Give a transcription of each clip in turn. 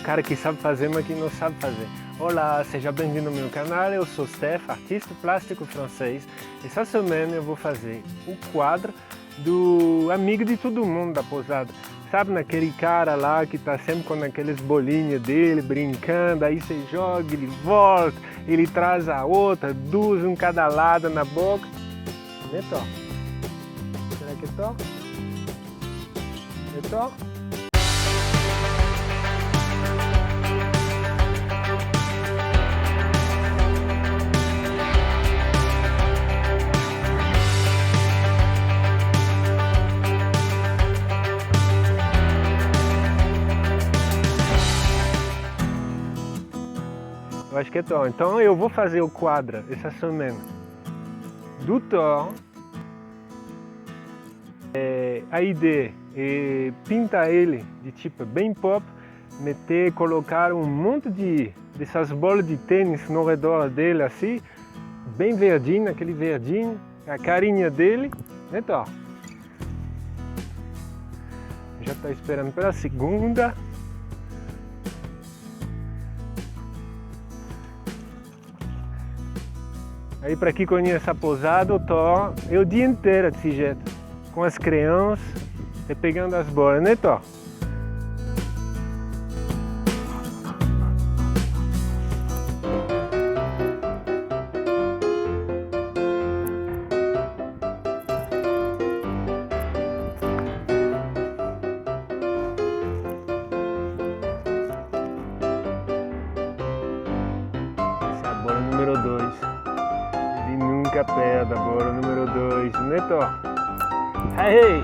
cara que sabe fazer, mas que não sabe fazer. Olá, seja bem-vindo ao meu canal, eu sou Steph, artista plástico francês. Essa semana eu vou fazer o quadro do amigo de todo mundo da pousada. Sabe, naquele cara lá que tá sempre com aqueles bolinhos dele, brincando, aí você joga, ele volta, ele traz a outra, duas, um cada lado na boca. Né, Tó? Será que é Tó? É Tó? Eu acho que é Thor. Então eu vou fazer o quadro essa semana do Thor. A ideia é pintar ele de tipo bem pop, colocar um monte dessas bolas de tênis no redor dele assim, bem verdinho, aquele verdinho, a carinha dele, né, Thor? Já está esperando pela segunda. Aí para quem conhece a pousada, o Thor é o dia inteiro desse jeito, com as crianças e pegando as bolas, né, Thor? Essa é a bola número 2. Nunca perde a bola número 2, né, Thor? Hey!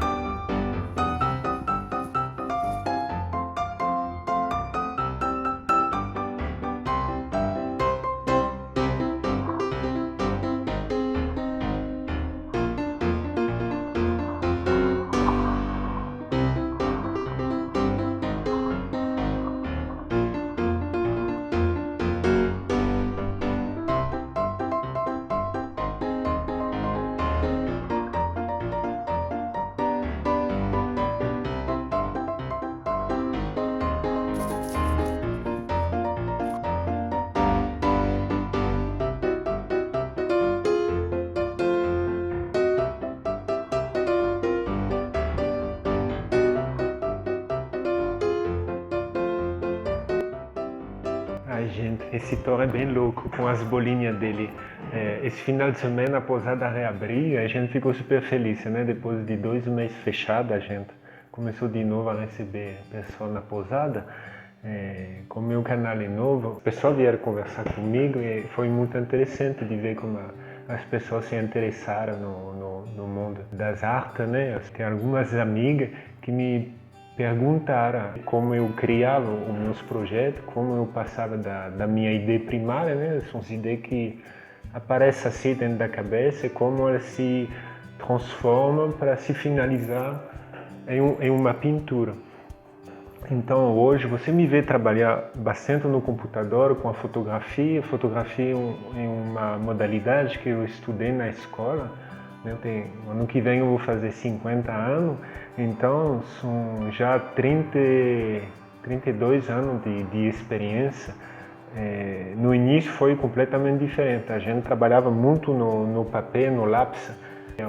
Ai, gente, esse Thor é bem louco com as bolinhas dele. Esse final de semana a pousada reabriu, a gente ficou super feliz, né? Depois de 2 meses fechada, a gente começou de novo a receber pessoal na pousada. Com o meu canal é novo, o pessoal vieram conversar comigo e foi muito interessante de ver como as pessoas se interessaram no mundo das artes, né? Tem algumas amigas que me perguntaram como eu criava os meus projetos, como eu passava da minha ideia primária, né? São as ideias que aparecem assim dentro da cabeça e como elas se transformam para se finalizar em uma pintura. Então hoje você me vê trabalhar bastante no computador com a fotografia. Fotografia é uma modalidade que eu estudei na escola. Ano que vem eu vou fazer 50 anos, então são já 32 anos de experiência. No início foi completamente diferente, a gente trabalhava muito no papel, no lápis.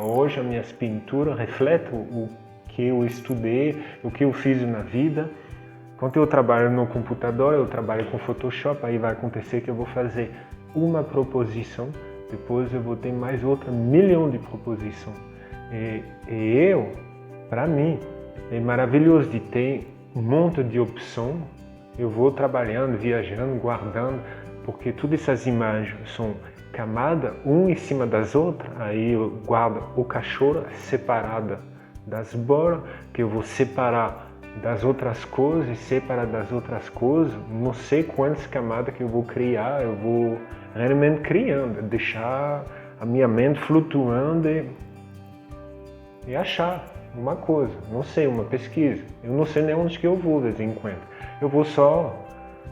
Hoje as minhas pinturas refletem o que eu estudei, o que eu fiz na vida. Quando eu trabalho no computador, eu trabalho com Photoshop, aí vai acontecer que eu vou fazer uma proposição, depois eu vou ter mais outra milhão de proposições. Para mim, é maravilhoso de ter um monte de opções. Eu vou trabalhando, viajando, guardando, porque todas essas imagens são camadas, uma em cima das outras. Aí eu guardo o cachorro separada das bolas, que eu vou separar das outras coisas, separar das outras coisas. Não sei quantas camadas que eu vou criar, eu vou realmente criando, deixar a minha mente flutuando e achar uma coisa, não sei, uma pesquisa. Eu não sei nem onde que eu vou de vez em quando. Eu vou só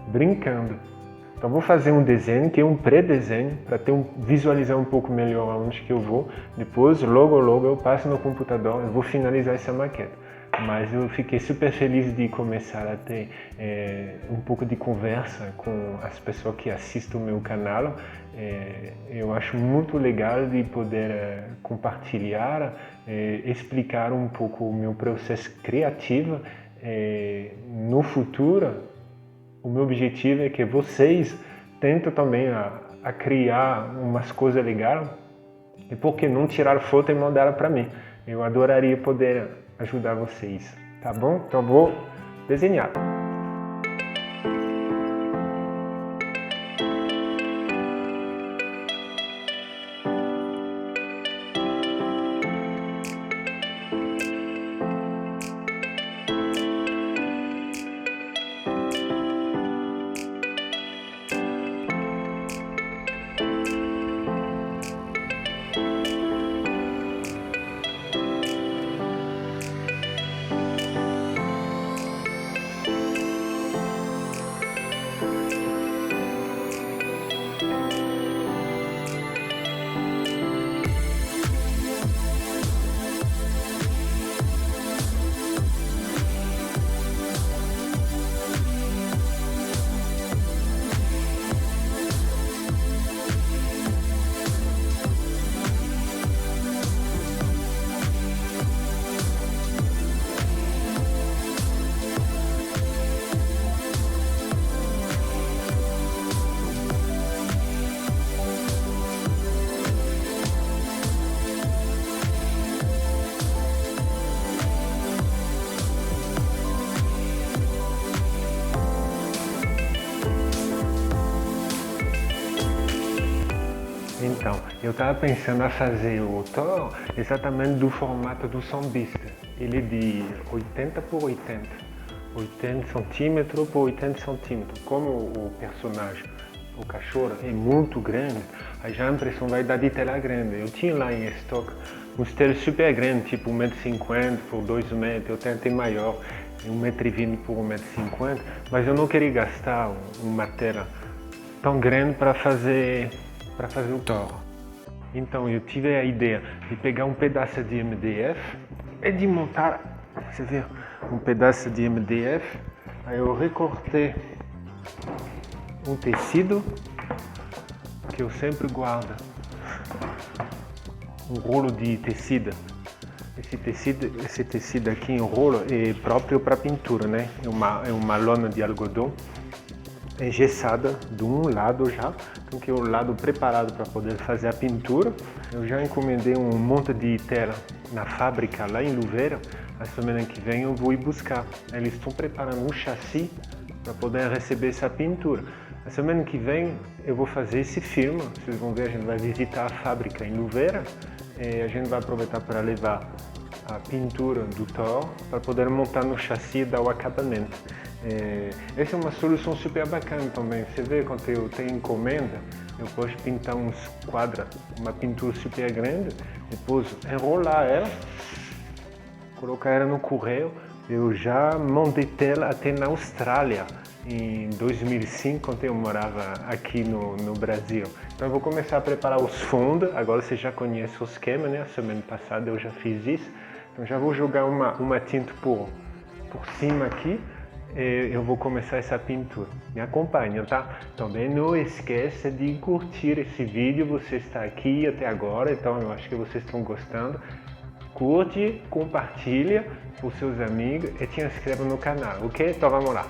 brincando. Então vou fazer um desenho, que é um pré-desenho, para visualizar um pouco melhor aonde que eu vou. Depois, logo eu passo no computador e vou finalizar essa maquete. mas eu fiquei super feliz de começar a ter um pouco de conversa com as pessoas que assistem o meu canal. Eu acho muito legal de poder compartilhar, explicar um pouco o meu processo criativo. No futuro, o meu objetivo é que vocês tentem também a criar umas coisas legais e por que não tirar foto e mandar para mim. Eu adoraria poder ajudar vocês, tá bom? Então vou desenhar. Então, eu estava pensando a fazer o Thor exatamente do formato do sambista. Ele é de 80 por 80, 80 centímetros por 80 centímetros. Como o personagem, o cachorro, é muito grande, aí já a impressão vai dar de tela grande. Eu tinha lá em estoque uns telas super grandes, tipo 1,50 m por 2 metros, eu tentei maior, 1,20 m por 1,50 m, mas eu não queria gastar uma tela tão grande para fazer o Thor. Então eu tive a ideia de pegar um pedaço de MDF e de montar, você vê, um pedaço de MDF. Aí eu recortei um tecido que eu sempre guardo, um rolo de tecido. Esse tecido aqui em rolo é próprio para pintura, né? É uma lona de algodão engessada de um lado já, então que é o lado preparado para poder fazer a pintura. Eu já encomendei um monte de tela na fábrica lá em Louveira. A semana que vem eu vou ir buscar. Eles estão preparando um chassi para poder receber essa pintura. A semana que vem eu vou fazer esse filme. Vocês vão ver, a gente vai visitar a fábrica em Louveira. A gente vai aproveitar para levar a pintura do Thor para poder montar no chassi e dar o acabamento. Essa é uma solução super bacana também. Você vê, quando eu tenho encomenda, eu posso pintar uns quadros, uma pintura super grande, depois enrolar ela, colocar ela no correio. Eu já montei tela até na Austrália, em 2005, quando eu morava aqui no Brasil. Então eu vou começar a preparar os fundos. Agora você já conhece o esquema, né? A semana passada eu já fiz isso. Então já vou jogar uma tinta por cima aqui. Eu vou começar essa pintura. Me acompanhem, tá? Também não esqueça de curtir esse vídeo. Você está aqui até agora, então eu acho que vocês estão gostando. Curte, compartilha com seus amigos e te inscreva no canal, ok? Então vamos lá.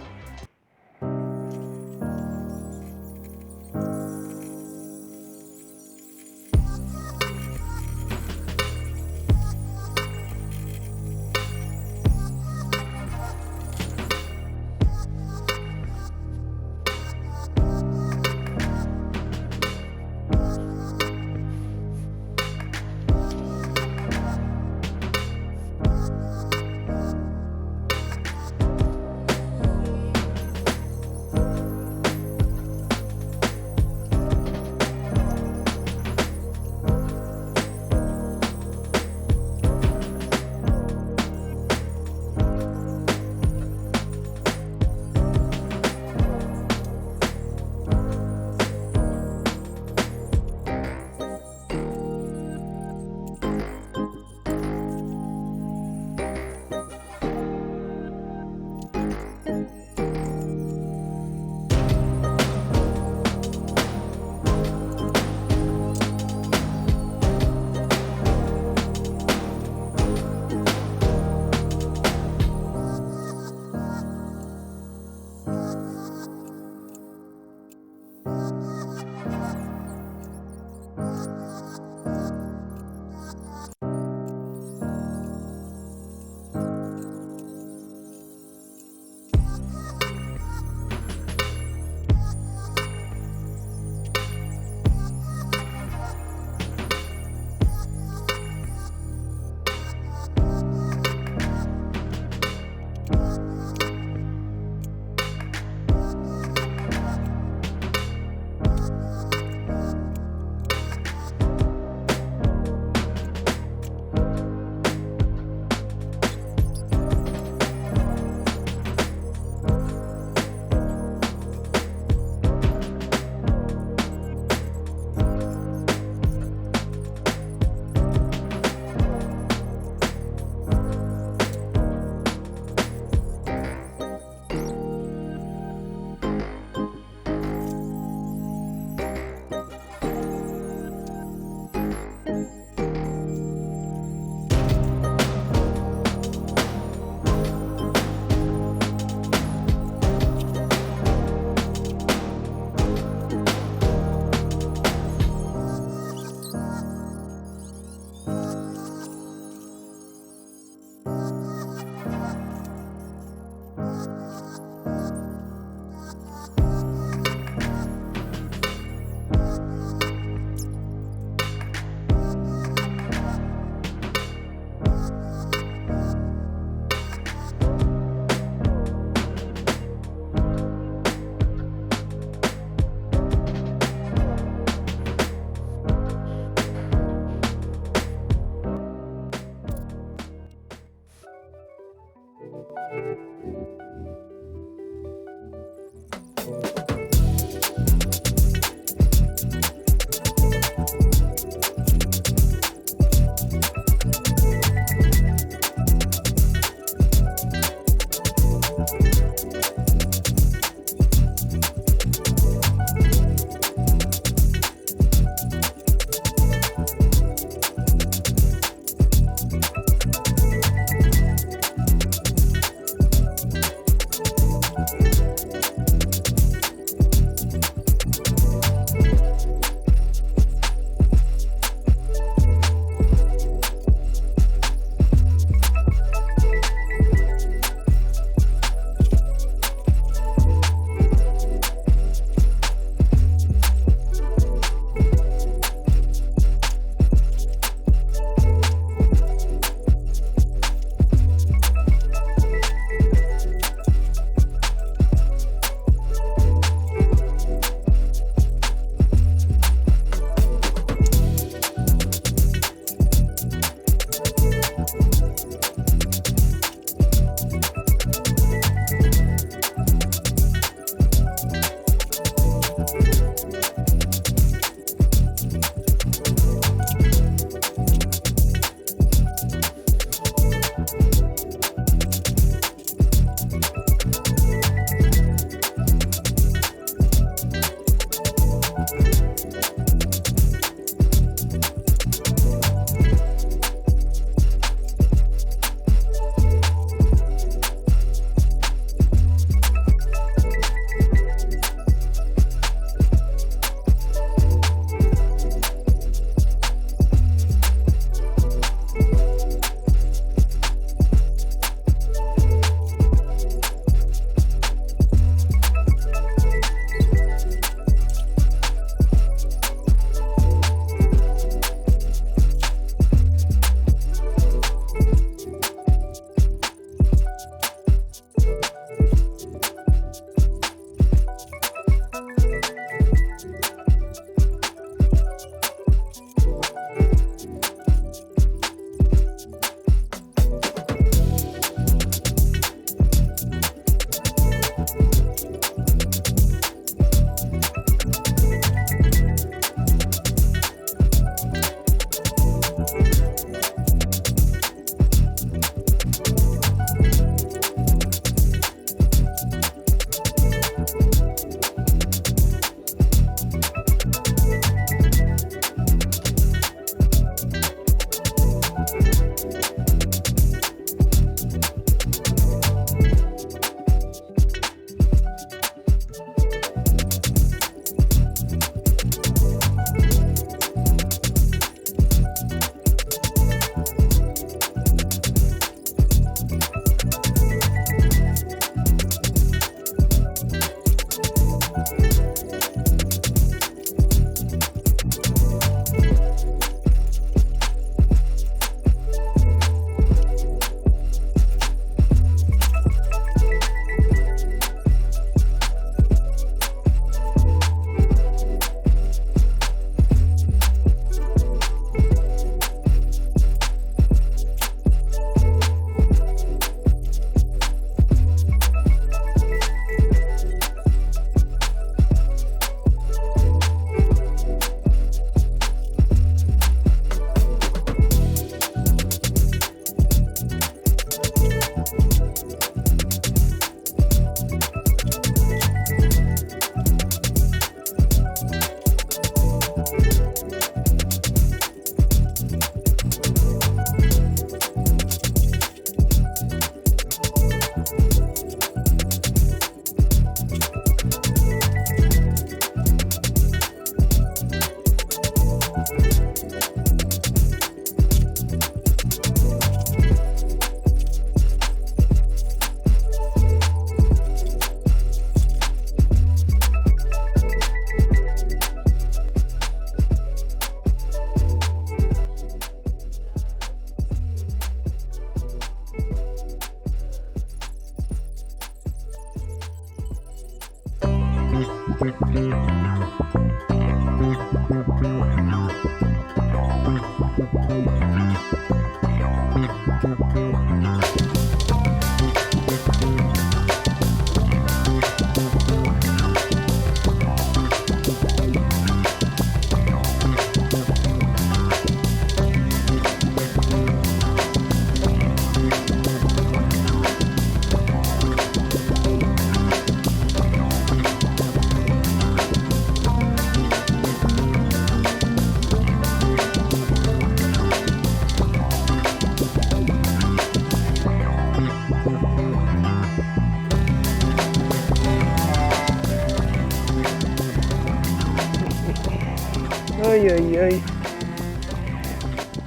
Ai, ai, ai.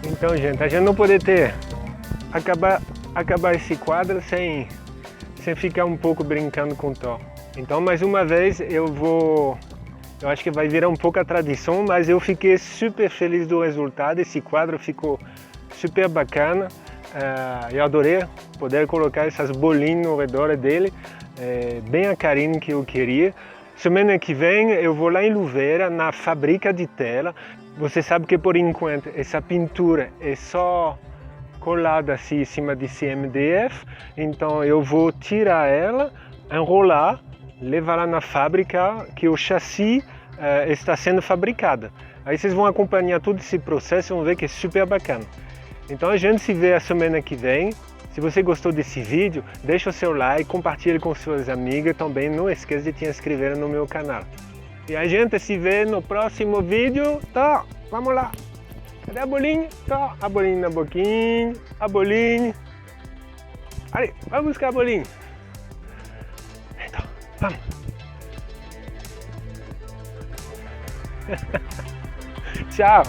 Então, gente, a gente não pode acabar esse quadro sem ficar um pouco brincando com o Thor. Então, mais uma vez, eu acho que vai virar um pouco a tradição, mas eu fiquei super feliz do resultado. Esse quadro ficou super bacana. Eu adorei poder colocar essas bolinhas ao redor dele, bem a carinho que eu queria. Semana que vem eu vou lá em Louveira, na fábrica de tela. Você sabe que por enquanto essa pintura é só colada assim em cima de CMDF, então eu vou tirar ela, enrolar, levar lá na fábrica que o chassi está sendo fabricado. Aí vocês vão acompanhar todo esse processo e vão ver que é super bacana. Então a gente se vê a semana que vem. Se você gostou desse vídeo, deixa o seu like, compartilhe com suas amigas, também não esqueça de te inscrever no meu canal. E a gente se vê no próximo vídeo. Tá, vamos lá. Cadê a bolinha? Tá, a bolinha na boquinha, a bolinha. Ali, vai buscar a bolinha. Então, vamos. Tchau.